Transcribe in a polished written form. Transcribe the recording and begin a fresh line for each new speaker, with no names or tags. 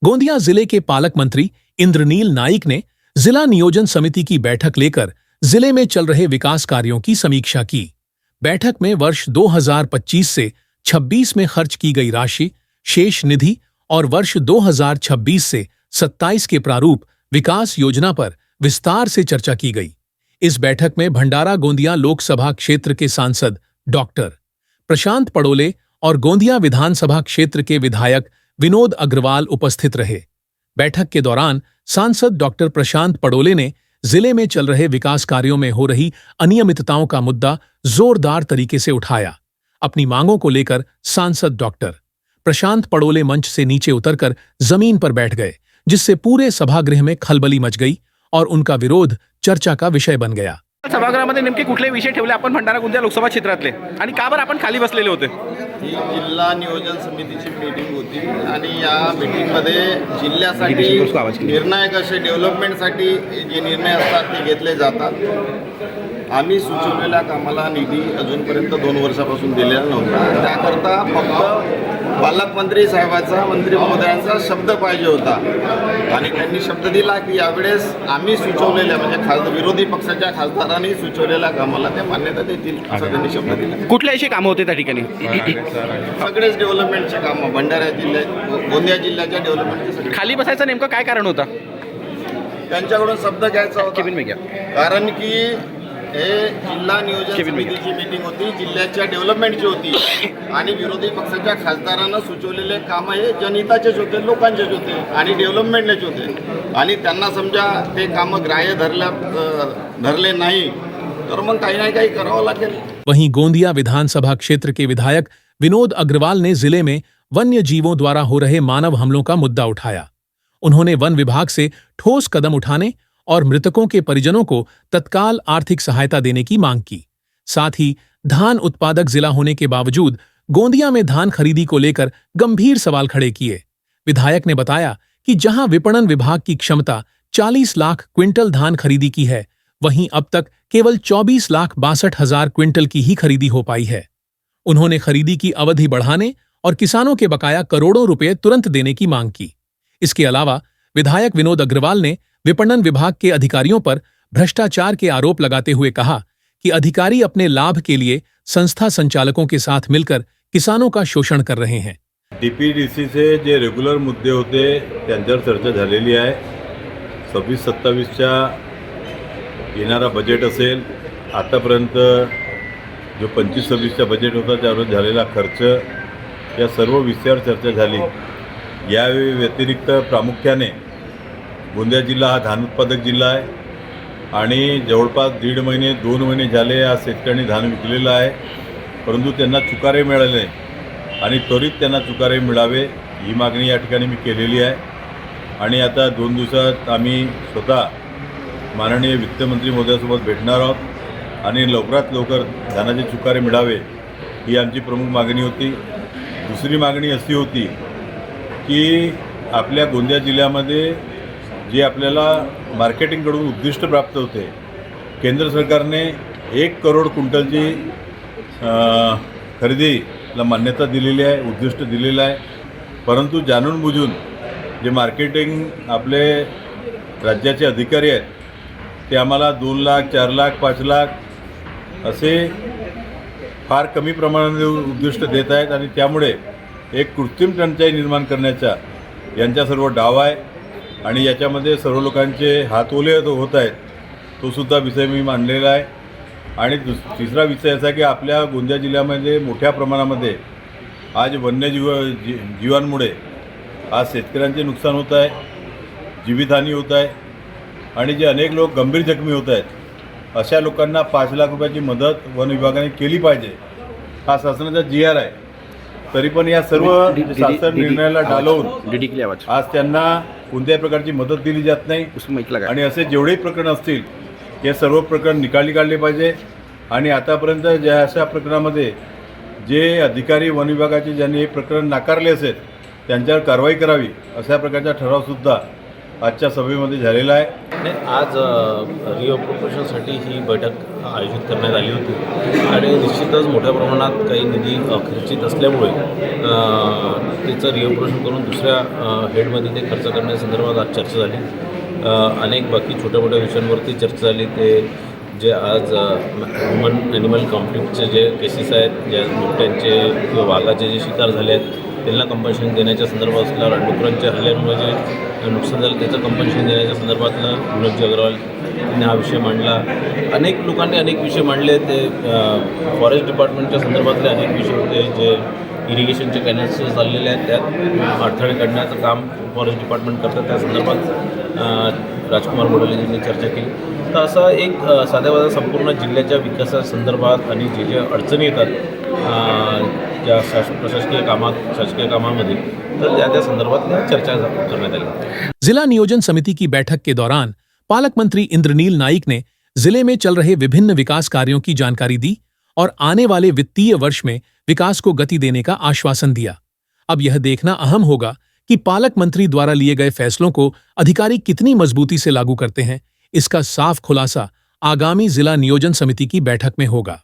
गोंदिया जिले के पालक मंत्री इंद्रनील नाइक ने जिला नियोजन समिति की बैठक लेकर जिले में चल रहे विकास कार्यों की समीक्षा की। बैठक में वर्ष 2025 से 26 में खर्च की गई राशि, शेष निधि और वर्ष 2026 से 27 के प्रारूप विकास योजना पर विस्तार से चर्चा की गई। इस बैठक में भंडारा गोंदिया लोकसभा क्षेत्र के सांसद डॉक्टर प्रशांत पड़ोले और गोंदिया विधानसभा क्षेत्र के विधायक विनोद अग्रवाल उपस्थित रहे। बैठक के दौरान सांसद डॉक्टर प्रशांत पड़ोले ने जिले में चल रहे विकास कार्यों में हो रही अनियमितताओं का मुद्दा जोरदार तरीके से उठाया। अपनी मांगों को लेकर सांसद डॉक्टर प्रशांत पड़ोले मंच से नीचे उतरकर जमीन पर बैठ गए, जिससे पूरे सभागृह में खलबली मच गई और उनका विरोध चर्चा का विषय बन गया।
सभागृहामध्ये नेमके कुठले विषय ठेवले आपण भंडारा गोंदिया लोकसभा क्षेत्रातले आणि का बरं आपण खाली बसलेले होते?
ही जिल्हा नियोजन समितीची मीटिंग होती आणि या मीटिंगमध्ये जिल्ह्यासाठी निर्णायक असे डेव्हलपमेंटसाठी जे निर्णय असतात ते घेतले जातात। आम्ही सुचवलेल्या कामाला निधी अजूनपर्यंत 2 वर्षापासून दिलेला नव्हता। त्याकरता फक्त पालकमंत्री साहेबांचा, मंत्री महोदयांचा शब्द पाहिजे होता आणि त्यांनी शब्द दिला की यावेळेस आम्ही सुचवलेल्या म्हणजे विरोधी पक्षाच्या खासदारांनी सुचवलेल्या कामाला ते मान्यता देतील असं त्यांनी शब्द दिला।
कुठले असे कामं होते त्या ठिकाणी?
सगळेच डेव्हलपमेंटचे कामं भंडारा जिल्ह्यात, गोंदिया जिल्ह्याच्या डेव्हलपमेंटचे सगळे।
खाली बसायचं नेमकं काय कारण होतं?
त्यांच्याकडून शब्द घ्यायचा होता, कारण की हे जिल्हा नियोजन समितीची मीटिंग होती, जिल्ह्याच्या डेव्हलपमेंटची होती आणि विरोधी पक्षाच्या खासदारांना सुचवलेले कामं हे जनहिताचेच होते, लोकांचेच होते आणि डेव्हलपमेंटचे होते आणि त्यांना समजा ते कामं ग्राह्य धरले नाही तर मग काही ना काही करावं लागेल।
वहीं गोंदिया विधानसभा क्षेत्र के विधायक विनोद अग्रवाल ने जिले में वन्य जीवों द्वारा हो रहे मानव हमलों का मुद्दा उठाया। उन्होंने वन विभाग से ठोस कदम उठाने और मृतकों के परिजनों को तत्काल आर्थिक सहायता देने की मांग की। साथ ही धान उत्पादक जिला होने के बावजूद गोंदिया में धान खरीदी को लेकर गंभीर सवाल खड़े किए। विधायक ने बताया कि जहां विपणन विभाग की क्षमता 40 लाख क्विंटल धान खरीदी की है, वहीं अब तक केवल 24,62,000 क्विंटल की ही खरीदी हो पाई है। उन्होंने खरीदी की अवधि बढ़ाने और किसानों के बकाया करोड़ों रुपए तुरंत देने की मांग की। इसके अलावा विधायक विनोद अग्रवाल ने विपणन विभाग के अधिकारियों पर भ्रष्टाचार के आरोप लगाते हुए कहा कि अधिकारी अपने लाभ के लिए संस्था संचालकों के साथ मिलकर किसानों का शोषण कर रहे हैं।
डीपीडीसीचे जे रेग्युलर मुद्दे होते त्यांच्यावर चर्चा झालेली आहे। 26-27च्या येणारा बजेट असेल, आतापर्यंत जो 25-26चा बजेट होता त्यावर झालेला खर्च, या सर्व विषयावर चर्चा झाली। या व्यतिरिक्त प्रामुख्याने गोंदिया जिल्हा हा धान उत्पादक जिल्हा आहे आणि जवळपास 1.5 महिने 2 महिने झाले या शेतकऱ्यांनी धान विकलेलं आहे, परंतु त्यांना चुकारे मिळाले नाही आणि त्वरित त्यांना चुकारे मिळावे ही मागणी या ठिकाणी मी केलेली आहे। आणि आता 2 दिवसात आम्ही स्वतः माननीय वित्तमंत्री महोदयासोबत भेटणार आहोत आणि लवकरात लवकर धानाचे चुकारे मिळावे ही आमची प्रमुख मागणी होती। दुसरी मागणी अशी होती की आपल्या गोंदिया जिल्ह्यामध्ये जे आपल्याला मार्केटिंगकडून उद्दिष्ट प्राप्त होते, केंद्र सरकारने 1 करोड क्विंटलची खरेदीला मान्यता दिलेली आहे, उद्दिष्ट दिलेलं आहे, परंतु जाणून बुजून जे मार्केटिंग आपले राज्याचे अधिकारी आहेत ते आम्हाला 2 लाख 4 लाख 5 लाख असे फार कमी प्रमाणात उद्दिष्ट देत आहेत आणि त्यामुळे एक कृत्रिम टंचाई निर्माण करण्याचा यांचा सर्व डाव आहे आणि याच्यामध्ये सर्व लोकांचे हात ओले होत आहेत, तो सुद्धा विषय मी मांडलेला आहे। आणि तिसरा विषय असा की आपल्या गोंदिया जिल्ह्यामध्ये मोठ्या प्रमाणामध्ये आज जीवांमुळे आज शेतकऱ्यांचे नुकसान होत आहे, जीवितहानी होत आहे आणि जे अनेक लोक गंभीर जखमी होत आहेत, अशा लोकांना 5 लाख रुपयाची मदत वन विभागाने केली पाहिजे, हा शासनाचा GR आहे। तरी पण या सर्व शासन निर्णयाला डावलून आज त्यांना कोणत्याही प्रकारची मदत दिली जात नाही आणि असे जेवढेही प्रकरण असतील हे सर्व प्रकरण निकाली काढले पाहिजे आणि आतापर्यंत ज्या अशा प्रकरणामध्ये जे अधिकारी वन विभागाचे ज्यांनी हे प्रकरण नाकारले असेल त्यांच्यावर कारवाई करावी अशा प्रकारचा ठरावसुद्धा आजच्या सभेमध्ये झालेला आहे.
नाही, आज रिअप्रोप्रिएशनसाठी ही बैठक आयोजित करण्यात आली होती आणि निश्चितच मोठ्या प्रमाणात काही निधी खर्चित असल्यामुळे त्याचं रिअप्रोप्रिएशन करून दुसऱ्या हेडमध्ये ते खर्च करण्यासंदर्भात आज चर्चा झाली. अनेक बाकी छोट्या मोठ्या विषयांवरती चर्चा झाली. ते जे आज ह्युमन ॲनिमल कॉन्फ्लिक्टचे जे केसेस आहेत, ज्या बिबट्यांचे किंवा वाघाचे जे शिकार झाले आहेत त्यांना कंपन्सेशन देण्याच्या संदर्भात असल्यावर डुकरांच्या हल्ल्यामुळे जे नुकसान झालं त्याचं कंपन्सेशन देण्याच्या संदर्भातलं विनोदजी अग्रवाल यांनी हा विषय मांडला. अनेक लोकांनी अनेक विषय मांडले. ते फॉरेस्ट डिपार्टमेंटच्या संदर्भातले अनेक विषय होते जे इरिगेशनचे कॅनल्स चाललेले आहेत त्यात अडथळे काढण्याचं काम फॉरेस्ट डिपार्टमेंट करतं. त्या संदर्भात राजकुमार मोडालेजींनी चर्चा केली. तर असं एक साध्यावादा संपूर्ण जिल्ह्याच्या विकासासंदर्भात आणि जे जे अडचणी येतात ज्या प्रशासकीय कामामध्ये तर त्या संदर्भात चर्चा करण्यात आली.
जिला नियोजन समिति की बैठक के दौरान पालक मंत्री इंद्रनील नाइक ने जिले में चल रहे विभिन्न विकास कार्यों की जानकारी दी और आने वाले वित्तीय वर्ष में विकास को गति देने का आश्वासन दिया. अब यह देखना अहम होगा कि पालक मंत्री द्वारा लिए गए फैसलों को अधिकारी कितनी मजबूती से लागू करते हैं. इसका साफ खुलासा आगामी जिला नियोजन समिति की बैठक में होगा.